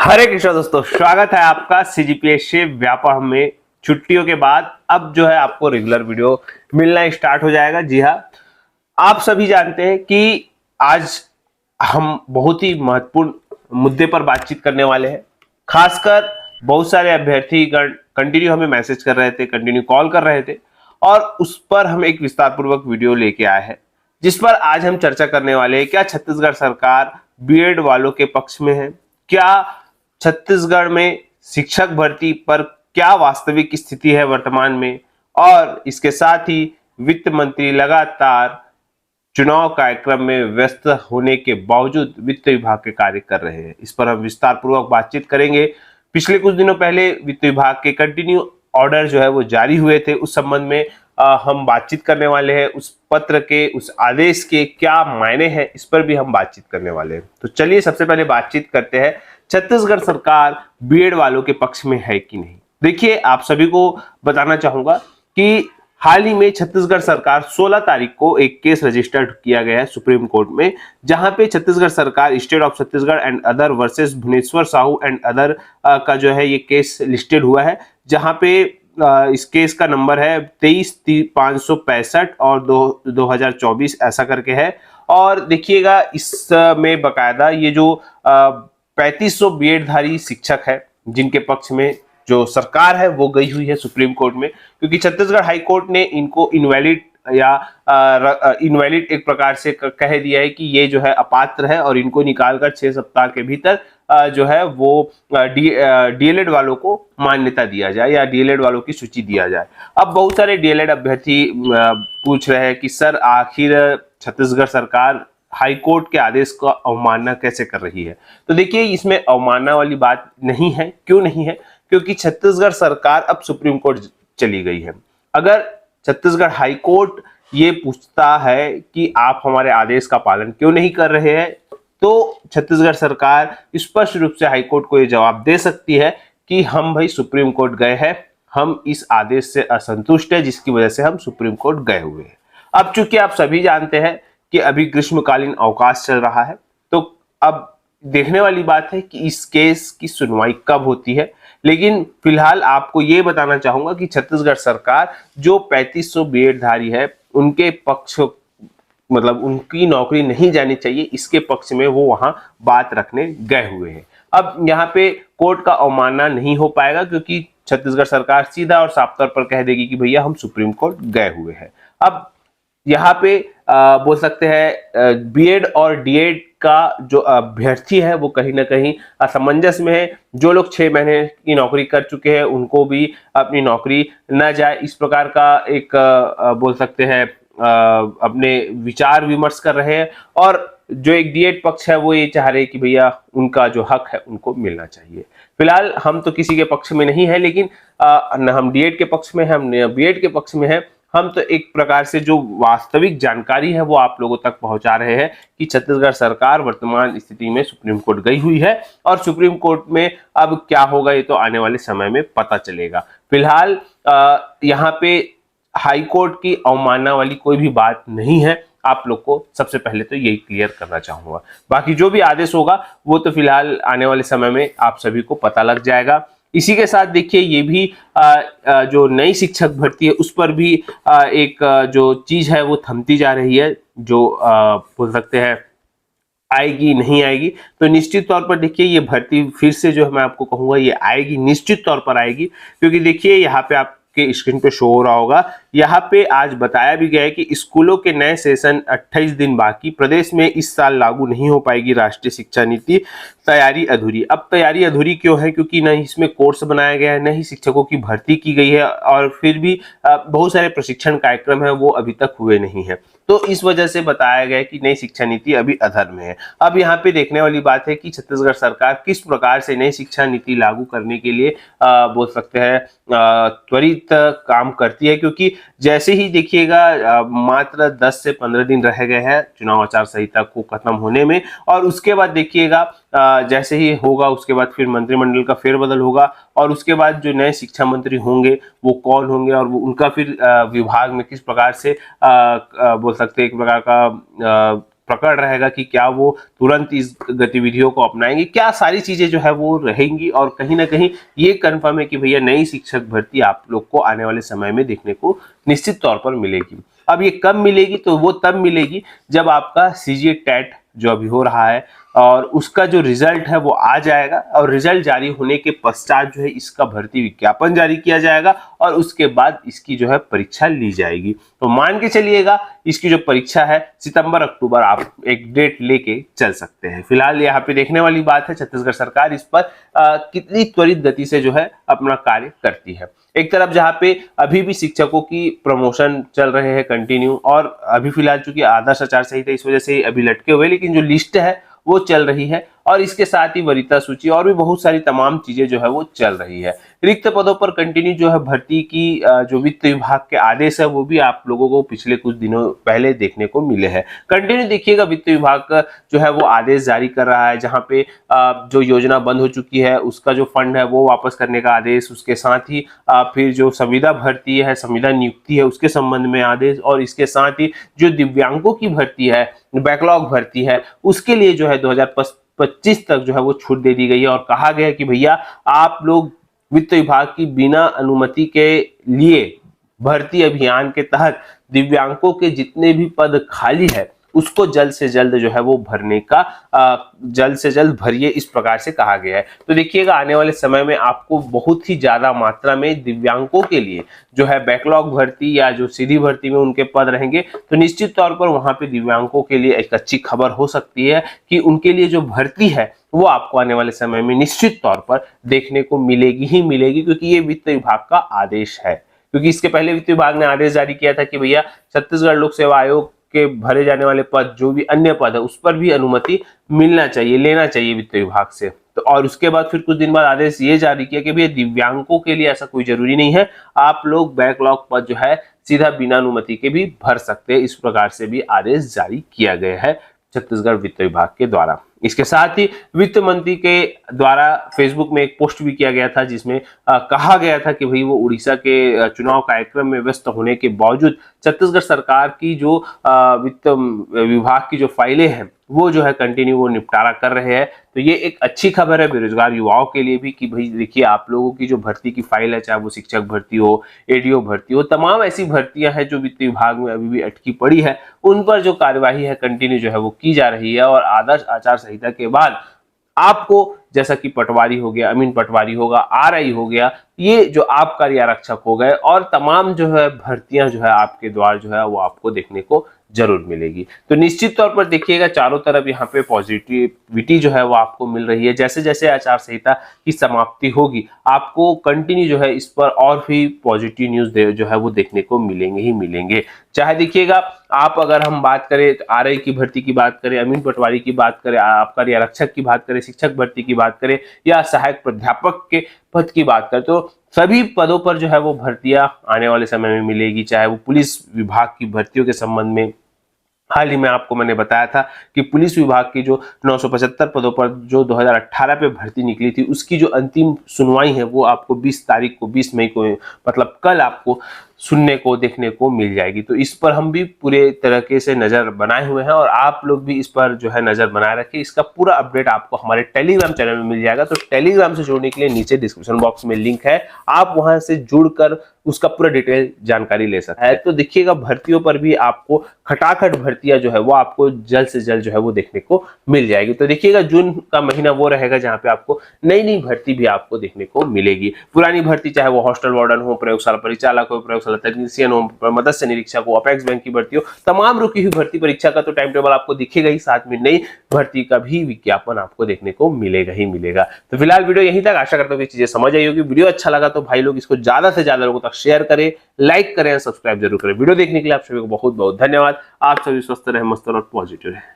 हरे कृष्णा दोस्तों, स्वागत है आपका सीजीपीएससी व्यापम में। छुट्टियों के बाद अब जो है आपको रेगुलर वीडियो मिलना स्टार्ट हो जाएगा। जी हाँ, आप सभी जानते हैं कि आज हम बहुत ही महत्वपूर्ण मुद्दे पर बातचीत करने वाले हैं। खासकर बहुत सारे अभ्यर्थी कंटिन्यू हमें मैसेज कर रहे थे, कंटिन्यू कॉल कर रहे थे और उस पर हम एक विस्तार पूर्वक वीडियो लेके आए हैं, जिस पर आज हम चर्चा करने वाले हैं। क्या छत्तीसगढ़ सरकार बीएड वालों के पक्ष में है? क्या छत्तीसगढ़ में शिक्षक भर्ती पर क्या वास्तविक स्थिति है वर्तमान में? और इसके साथ ही वित्त मंत्री लगातार चुनाव कार्यक्रम में व्यस्त होने के बावजूद वित्त विभाग के कार्य कर रहे हैं। इस पर हम विस्तार पूर्वक बातचीत करेंगे। पिछले कुछ दिनों पहले वित्त विभाग के कंटिन्यू ऑर्डर जो है वो जारी हुए थे, उस संबंध में हम बातचीत करने वाले हैं। उस पत्र के, उस आदेश के क्या मायने हैं, इस पर भी हम बातचीत करने वाले हैं। तो चलिए सबसे पहले बातचीत करते हैं, छत्तीसगढ़ सरकार बीएड वालों के पक्ष में है कि नहीं। देखिए, आप सभी को बताना चाहूंगा कि हाल ही में छत्तीसगढ़ सरकार 16 तारीख को एक केस रजिस्टर्ड किया गया है सुप्रीम कोर्ट में, जहां पे छत्तीसगढ़ सरकार state of Chhattisgarh and other versus Bhubaneswar Sahu and other का जो है ये केस लिस्टेड हुआ है, जहां पे इस केस का नंबर है 23,565 और 2024 ऐसा करके है। और देखिएगा, इसमें बकायदा ये जो 3500 बीएड धारी शिक्षक है जिनके पक्ष में जो सरकार है वो गई हुई है सुप्रीम कोर्ट में, क्योंकि छत्तीसगढ़ हाई कोर्ट ने इनको इनवैलिड या इनवैलिड एक प्रकार से कह दिया है कि ये जो है अपात्र है और इनको निकालकर 6 सप्ताह के भीतर जो है वो डीएलएड वालों को मान्यता दिया जाए या डीएलएड वालों की सूची दिया जाए। अब बहुत सारे डीएलएड अभ्यर्थी पूछ रहे हैं कि सर, आखिर छत्तीसगढ़ सरकार हाई कोर्ट के आदेश का अवमानना कैसे कर रही है? तो देखिए, इसमें अवमानना वाली बात नहीं है। क्यों नहीं है? क्योंकि छत्तीसगढ़ सरकार अब सुप्रीम कोर्ट चली गई है। अगर छत्तीसगढ़ हाई कोर्ट ये पूछता है कि आप हमारे आदेश का पालन क्यों नहीं कर रहे हैं, तो छत्तीसगढ़ सरकार स्पष्ट रूप से हाई कोर्ट को ये जवाब दे सकती है कि हम भाई सुप्रीम कोर्ट गए हैं, हम इस आदेश से असंतुष्ट है, जिसकी वजह से हम सुप्रीम कोर्ट गए हुए हैं। अब चूंकि आप सभी जानते हैं कि अभी ग्रीष्मकालीन अवकाश चल रहा है, तो अब देखने वाली बात है कि इस केस की सुनवाई कब होती है। लेकिन फिलहाल आपको ये बताना चाहूंगा कि छत्तीसगढ़ सरकार जो 3500 बीएड धारी है उनके पक्ष, मतलब उनकी नौकरी नहीं जानी चाहिए, इसके पक्ष में वो वहां बात रखने गए हुए हैं। अब यहाँ पे कोर्ट का अवमानना नहीं हो पाएगा, क्योंकि छत्तीसगढ़ सरकार सीधा और साफ तौर पर कह देगी कि भैया हम सुप्रीम कोर्ट गए हुए हैं। अब यहाँ पे बोल सकते हैं बीएड और डीएड का जो अभ्यर्थी है वो कहीं ना कहीं असमंजस में है। जो लोग 6 महीने की नौकरी कर चुके हैं उनको भी अपनी नौकरी न जाए, इस प्रकार का एक बोल सकते हैं अपने विचार विमर्श कर रहे हैं। और जो एक डीएड पक्ष है वो ये चाह रहे हैं कि भैया उनका जो हक है उनको मिलना चाहिए। फिलहाल हम तो किसी के पक्ष में नहीं है, लेकिन न हम डीएड के पक्ष में है, हम बीएड के पक्ष में है। हम तो एक प्रकार से जो वास्तविक जानकारी है वो आप लोगों तक पहुंचा रहे हैं कि छत्तीसगढ़ सरकार वर्तमान स्थिति में सुप्रीम कोर्ट गई हुई है और सुप्रीम कोर्ट में अब क्या होगा ये तो आने वाले समय में पता चलेगा। फिलहाल यहाँ पे हाई कोर्ट की अवमानना वाली कोई भी बात नहीं है। आप लोग को सबसे पहले तो यही क्लियर करना चाहूंगा। बाकी जो भी आदेश होगा वो तो फिलहाल आने वाले समय में आप सभी को पता लग जाएगा। इसी के साथ देखिए, ये भी जो नई शिक्षक भर्ती है उस पर भी एक जो चीज है वो थमती जा रही है, जो बोल सकते हैं आएगी नहीं आएगी। तो निश्चित तौर पर देखिए, ये भर्ती फिर से जो मैं आपको कहूंगा ये आएगी, निश्चित तौर पर आएगी। क्योंकि देखिए, यहाँ पे आपके स्क्रीन पे शो हो रहा होगा, यहाँ पे आज बताया भी गया है कि स्कूलों के नए सेशन 28 दिन बाकी, प्रदेश में इस साल लागू नहीं हो पाएगी राष्ट्रीय शिक्षा नीति, तैयारी अधूरी। अब तैयारी अधूरी क्यों है? क्योंकि न इसमें कोर्स बनाया गया है, न ही शिक्षकों की भर्ती की गई है, और फिर भी बहुत सारे प्रशिक्षण कार्यक्रम है वो अभी तक हुए नहीं है। तो इस वजह से बताया गया है कि नई शिक्षा नीति अभी अधर में है। अब यहाँ पे देखने वाली बात है कि छत्तीसगढ़ सरकार किस प्रकार से नई शिक्षा नीति लागू करने के लिए बोल सकते हैं त्वरित काम करती है। क्योंकि जैसे ही देखिएगा मात्र 10 से 15 दिन रह गए हैं चुनाव आचार संहिता को खत्म होने में, और उसके बाद देखिएगा जैसे ही होगा उसके बाद फिर मंत्रिमंडल का फेरबदल होगा, और उसके बाद जो नए शिक्षा मंत्री होंगे वो कौन होंगे और उनका फिर विभाग में किस प्रकार से बोल सकते हैं एक प्रकार का प्रकट रहेगा कि क्या वो तुरंत इस गतिविधियों को अपनाएंगे, क्या सारी चीजें जो है वो रहेंगी। और कहीं ना कहीं ये कंफर्म है कि भैया नई शिक्षक भर्ती आप लोग को आने वाले समय में देखने को निश्चित तौर पर मिलेगी। अब ये कब मिलेगी, तो वो तब मिलेगी जब आपका सीजीए टेट जो अभी हो रहा है और उसका जो रिजल्ट है वो आ जाएगा, और रिजल्ट जारी होने के पश्चात जो है इसका भर्ती विज्ञापन जारी किया जाएगा और उसके बाद इसकी जो है परीक्षा ली जाएगी। तो मान के चलिएगा इसकी जो परीक्षा है सितंबर अक्टूबर आप एक डेट लेके चल सकते हैं। फिलहाल यहाँ पे देखने वाली बात है छत्तीसगढ़ सरकार इस पर कितनी त्वरित गति से जो है अपना कार्य करती है। एक तरफ जहाँ पे अभी भी शिक्षकों की प्रमोशन चल रहे हैं कंटिन्यू, और अभी फिलहाल चूंकि आदर्श आचार संहिता इस वजह से अभी लटके हुए, लेकिन जो लिस्ट है वो चल रही है, और इसके साथ ही वरीयता सूची और भी बहुत सारी तमाम चीजें जो है वो चल रही है। रिक्त पदों पर कंटिन्यू जो है भर्ती की जो वित्त विभाग के आदेश है वो भी आप लोगों को पिछले कुछ दिनों पहले देखने को मिले हैं। कंटिन्यू देखिएगा वित्त विभाग जो है वो आदेश जारी कर रहा है, जहां पे जो योजना बंद हो चुकी है उसका जो फंड है वो वापस करने का आदेश, उसके साथ ही फिर जो संविदा भर्ती है, संविदा नियुक्ति है उसके संबंध में आदेश, और इसके साथ ही जो दिव्यांगों की भर्ती है, बैकलॉग भर्ती है, उसके लिए जो है 2025 तक जो है वो छूट दे दी गई है। और कहा गया है कि भैया आप लोग वित्त विभाग की बिना अनुमति के लिए भर्ती अभियान के तहत दिव्यांगों के जितने भी पद खाली है उसको जल्द से जल्द जो है वो भरने का जल्द से जल्द भरिए, इस प्रकार से कहा गया है। तो देखिएगा आने वाले समय में आपको बहुत ही ज्यादा मात्रा में दिव्यांगों के लिए जो है बैकलॉग भर्ती या जो सीधी भर्ती में उनके पद रहेंगे, तो निश्चित तौर पर वहां पे दिव्यांगों के लिए एक अच्छी खबर हो सकती है कि उनके लिए जो भर्ती है वो आपको आने वाले समय में निश्चित तौर पर देखने को मिलेगी ही मिलेगी, क्योंकि ये वित्त विभाग का आदेश है। क्योंकि इसके पहले वित्त विभाग ने आदेश जारी किया था कि भैया छत्तीसगढ़ लोक सेवा आयोग के भरे जाने वाले पद जो भी अन्य पद है उस पर भी अनुमति मिलना चाहिए, लेना चाहिए वित्त विभाग से। तो और उसके बाद फिर कुछ दिन बाद आदेश ये जारी किया कि भैया दिव्यांगों के लिए ऐसा कोई जरूरी नहीं है, आप लोग बैकलॉग पद जो है सीधा बिना अनुमति के भी भर सकते हैं। इस प्रकार से भी आदेश जारी किया गया है छत्तीसगढ़ वित्त विभाग के द्वारा। इसके साथ ही वित्त मंत्री के द्वारा फेसबुक में एक पोस्ट भी किया गया था जिसमें कहा गया था कि भाई वो उड़ीसा के चुनाव कार्यक्रम में व्यस्त होने के बावजूद छत्तीसगढ़ सरकार की जो वित्त विभाग की जो फाइलें हैं वो जो है कंटिन्यू वो निपटारा कर रहे हैं। तो ये एक अच्छी खबर है बेरोजगार युवाओं के लिए भी कि भाई देखिए आप लोगों की जो भर्ती की फाइल है, चाहे वो शिक्षक भर्ती हो, एडीओ भर्ती हो, तमाम ऐसी भर्तियां हैं जो वित्त विभाग में अभी भी अटकी पड़ी है, उन पर जो कार्यवाही है कंटिन्यू जो है वो की जा रही है। और आदर्श आचार संहिता के बाद आपको जैसा कि पटवारी हो गया, अमीन पटवारी होगा, आरआई हो गया, ये जो आबकारी आरक्षक हो गए, और तमाम जो है भर्तियां जो है आपके द्वार जो है वो आपको देखने को जरूर मिलेगी। तो निश्चित तौर पर देखिएगा चारों तरफ यहाँ पे पॉजिटिविटी जो है वो आपको मिल रही है। जैसे जैसे आचार संहिता की समाप्ति होगी आपको कंटिन्यू जो है इस पर और भी पॉजिटिव न्यूज जो है वो देखने को मिलेंगे ही मिलेंगे। चाहे देखिएगा आप अगर हम बात करें आरआई की भर्ती की बात करें, अमीन पटवारी की बात करें, आबकारी आरक्षक की बात करें, शिक्षक भर्ती की बात करें, या सहायक प्राध्यापक के पद की बात करें, तो सभी पदों पर जो है वो भर्तियां आने वाले समय में मिलेगी। चाहे वो पुलिस विभाग की भर्तियों के संबंध में हाल ही में आपको मैंने बताया था कि पुलिस विभाग की जो 975 पदों पर जो 2018 पे भर्ती निकली थी उसकी जो अंतिम सुनवाई है वो आपको 20 तारीख को 20 मई को मतलब कल आपको सुनने को देखने को मिल जाएगी। तो इस पर हम भी पूरे तरीके से नजर बनाए हुए हैं और आप लोग भी इस पर जो है नजर बनाए रखें। इसका पूरा अपडेट आपको हमारे टेलीग्राम चैनल में मिल जाएगा। तो टेलीग्राम से जुड़ने के लिए नीचे डिस्क्रिप्शन बॉक्स में लिंक है, आप वहां से जुड़कर उसका पूरा डिटेल जानकारी ले सकते हैं। तो देखिएगा भर्तियों पर भी आपको खटाखट भर्तियां जो है वो आपको जल्द से जल्द जो है वो देखने को मिल जाएगी। तो देखिएगा जून का महीना वो रहेगा जहां पे आपको नई नई भर्ती भी आपको देखने को मिलेगी। पुरानी भर्ती चाहे वो हॉस्टल वार्डन हो, प्रयोगशाला परिचालक हो, प्रयोगशाला टेक्नीशियन हो, मत्स्य निरीक्षक हो, अपेक्स बैंक की भर्ती हो, तमाम रुकी हुई भर्ती परीक्षा का तो टाइम टेबल आपको दिखेगा ही, साथ में नई भर्ती का भी विज्ञापन आपको देखने को मिलेगा ही मिलेगा। तो फिलहाल वीडियो यहीं तक, आशा करता हूं कि चीजें समझ आई होगी। वीडियो अच्छा लगा तो भाई लोग इसको ज्यादा से ज्यादा लोगों तक शेयर करें, लाइक करें, सब्सक्राइब जरूर करें। वीडियो देखने के लिए आप सभी को बहुत बहुत धन्यवाद। आप सभी स्वस्थ रहे, मस्त और पॉजिटिव रहे।